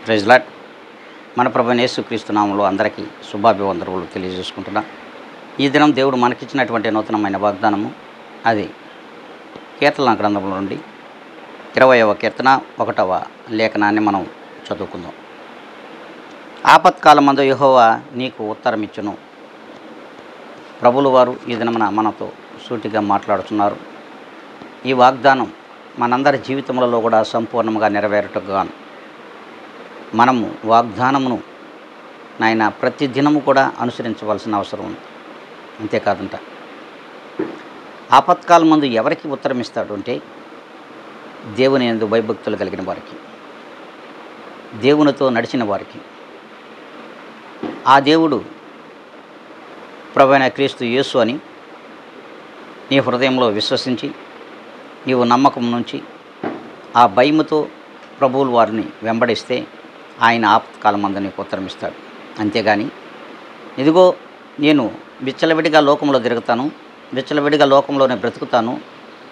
Praise lord. మన ప్రభువైన యేసుక్రీస్తు నామములో అందరికీ శుభాభివందనములు తెలియజేసుకుంటున్నా. ఈ దినం దేవుడు మనకిచ్చినటువంటి నూతనమైన వాగ్దానము, అది కీర్తన గ్రంథంలో నుండి 20వ కీర్తన 1వ లేఖనాన్ని మనం చదువుకుందాం. ఆపత్కాలమందు యెహోవా నీకు ఉత్తరమిచ్చును. ప్రభువుల వారు ఈ దినమున మనతో సూటిగా మాట్లాడుతున్నారు. ఈ వాగ్దానం మనందరి జీవితములలో కూడా సంపూర్ణంగా నెరవేరుటకు మనము వాగ్దానమును నాయన ప్రతి దినము కూడా అనుసరించవలసిన అవసరం ఉంది. అంతేకాదంట, ఆపత్కాలం ముందు ఎవరికి ఉత్తరం ఇస్తాడు అంటే దేవుని యందు భయభక్తులు కలిగిన వారికి, దేవునితో నడిచిన వారికి. ఆ దేవుడు ప్రభువైన క్రీస్తు యేసు అని నీ హృదయంలో విశ్వసించి నీవు నమ్మకం నుంచి ఆ భయముతో ప్రభువుల వారిని వెంబడిస్తే ఆయన ఆపత్కాలం మందు నీకు ఉత్తరం ఇస్తాడు. అంతేగాని ఇదిగో నేను విచ్చలవిడిగా లోకంలో తిరుగుతాను, విచ్చలవిడిగా లోకంలోనే బ్రతుకుతాను,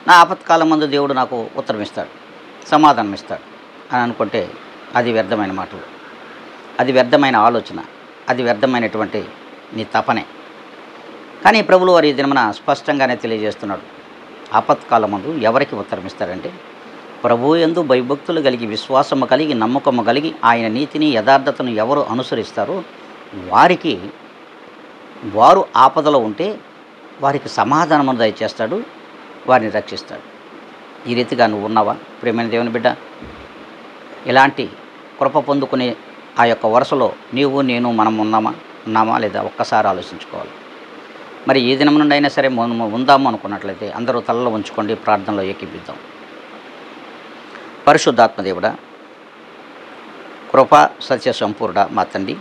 నా ఆపత్కాలం మందు దేవుడు నాకు ఉత్తరం ఇస్తాడు, సమాధానం ఇస్తాడు అని అనుకుంటే అది వ్యర్థమైన మాటలు, అది వ్యర్థమైన ఆలోచన, అది వ్యర్థమైనటువంటి నీ తపనే. కానీ ప్రభువుల వారు ఈ దినమున స్పష్టంగానే తెలియజేస్తున్నాడు. ఆపత్కాలం మందు ఎవరికి ఉత్తరం ఇస్తారంటే ప్రభువు యందు భయభక్తులు కలిగి, విశ్వాసము కలిగి, నమ్మకము కలిగి, ఆయన నీతిని యథార్థతను ఎవరు అనుసరిస్తారో వారికి, వారు ఆపదలో ఉంటే వారికి సమాధానము దయచేస్తాడు, వారిని రక్షిస్తాడు. ఈ రీతిగా నువ్వు ఉన్నావా ప్రియమైన దేవుని బిడ్డ? ఇలాంటి కృప పొందుకునే ఆ యొక్క వరుసలో నీవు నేను మనం ఉన్నామా లేదా ఒక్కసారి ఆలోచించుకోవాలి. మరి ఈ దినం నుండి అయినా సరే ఉందాము అనుకున్నట్లయితే అందరూ తలలో ఉంచుకోండి, ప్రార్థనలో ఏకీపిద్దాం. పరిశుద్ధాత్మదేవుడా, కృపా సత్య సంపూర్ణ మా తండ్రి,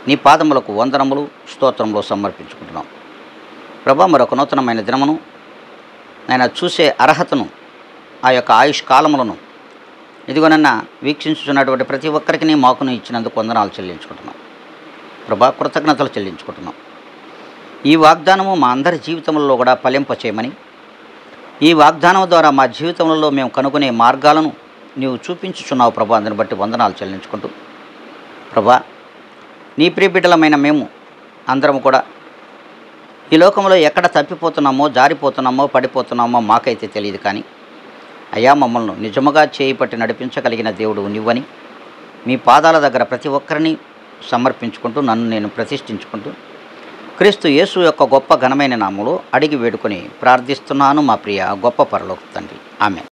నీ పాదములకు వందనములు స్తోత్రములు సమర్పించుకుంటున్నాం. ప్రభా, మరొక నూతనమైన దినమును నేను చూసే అర్హతను, ఆ యొక్క ఆయుష్ కాలములను ఇదిగోనన్నా వీక్షించుతున్నటువంటి ప్రతి ఒక్కరికి మాకును ఇచ్చినందుకు వందనాలు చెల్లించుకుంటున్నాం. ప్రభా, కృతజ్ఞతలు చెల్లించుకుంటున్నాం. ఈ వాగ్దానము మా అందరి జీవితంలో కూడా ఫలింపచేయమని, ఈ వాగ్దానం ద్వారా మా జీవితంలో మేము కనుగొనే మార్గాలను నీవు చూపించుచున్నావు ప్రభా. అందుని బట్టి వందనాలు చెల్లించుకుంటూ ప్రభా, నీ ప్రియబిడ్డలమైన మేము అందరం కూడా ఈ లోకంలో ఎక్కడ తప్పిపోతున్నామో, జారిపోతున్నామో, పడిపోతున్నామో మాకైతే తెలియదు. కానీ అయ్యా, మమ్మల్ని నిజముగా చేయి పట్టి నడిపించగలిగిన దేవుడు నువ్వని మీ పాదాల దగ్గర ప్రతి ఒక్కరిని సమర్పించుకుంటూ, నన్ను నేను ప్రతిష్ఠించుకుంటూ క్రీస్తు యేసు యొక్క గొప్ప ఘనమైన నామములో అడిగి వేడుకొని ప్రార్థిస్తున్నాను మా ప్రియ గొప్ప పరలోక తండ్రి. ఆమేన్.